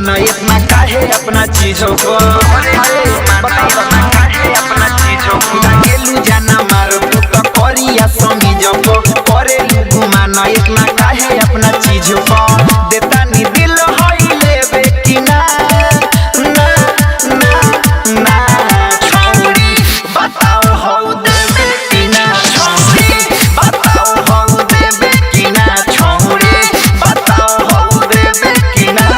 अपना चीजों को अपना चीजों को गेलू जाना मारो तू तो करिया समीजों को करे घुमाना इतना काहे अपना चीजों को देता नी दिल होई लेबे कि ना ना ना ना छोड़ी बताओ हो देबे कि ना छोड़ी बताओ हो देबे कि ना छोड़ी बताओ हो देबे कि ना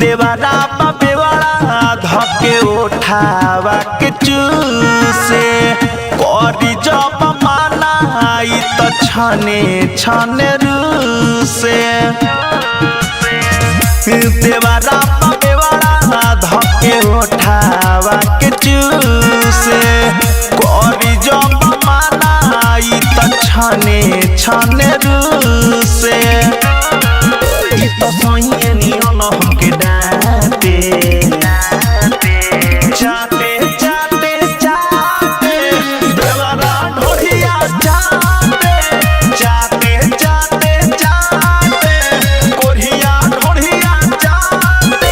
देवारा बेवाड़ा धके उठावा के चूसे करी जब मानाई तो छने छने रूसे देवारा बेवाड़ा धके उठावा के चूसे करी जब मानाई तो छने छने रूसे तो सोये नियन हमके डांटे जाते जाते जाते देवारा ढोढ़िया जाते जाते जाते जाते कोढ़िया ढोढ़िया जाते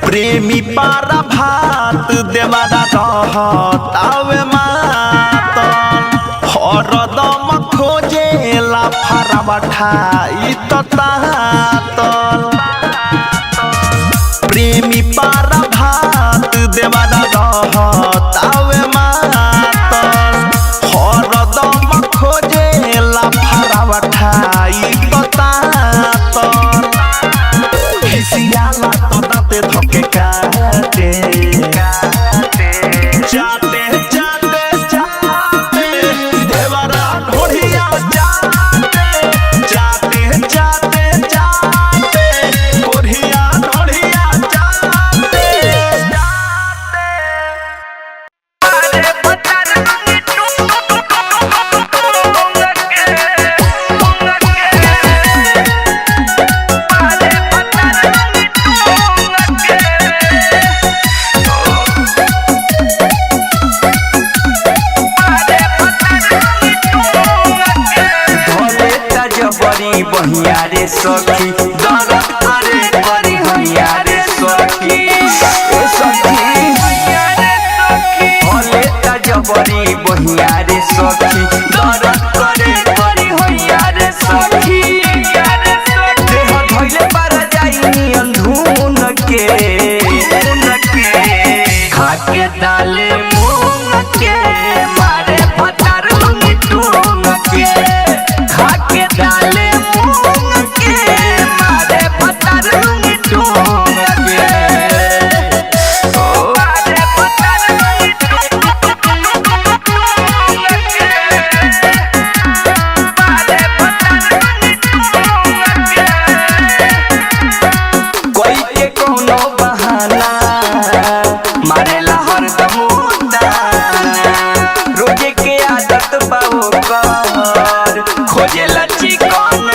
प्रेमी पारा भात देवारा रहतावे मातन हरदम खोजेला फरवा ठाई तो तातल प्रेमी पारा भात देवारा रहतावे मातन रे सखी दर्द करे करी हैया रे सखी ए सखी भले ता जबरी बहिया रे सखी दर्द करे करी हैया रे सखी देह धइले पारा जाई अंधुन के खाके डाले मुंह के मारे पतार लंगी टूंग के खाके डाले मुंह के मारे पतार लंगी टूंग के मारे पतार लंगी टूंग के मारे पतार लंगी टूंग के कोई के कोनो बहाना मारेला हरदम रोजे के आदत बाओ कर खोजेला चिकन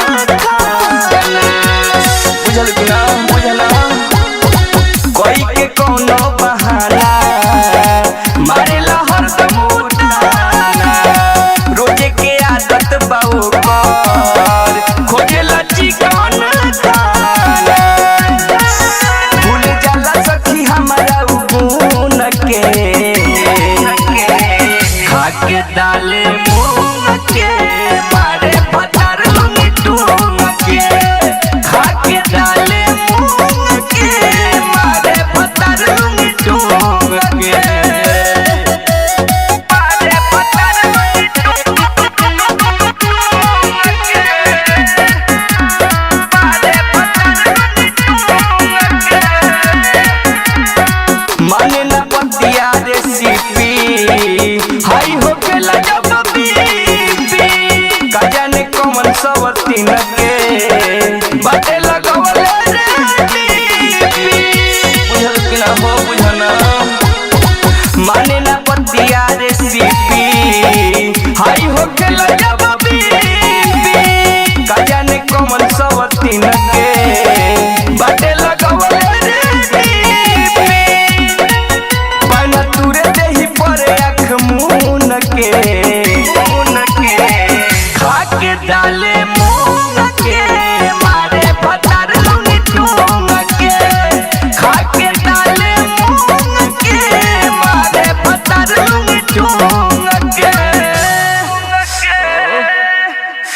खाना बुझल कि ना बुझल कोई के कोनो बहाना मारेला हरदम रोजे के आदत बाओ कर खोजेला चिकन खाना भूल जाला सखी हमारा उगुन के खाके डाले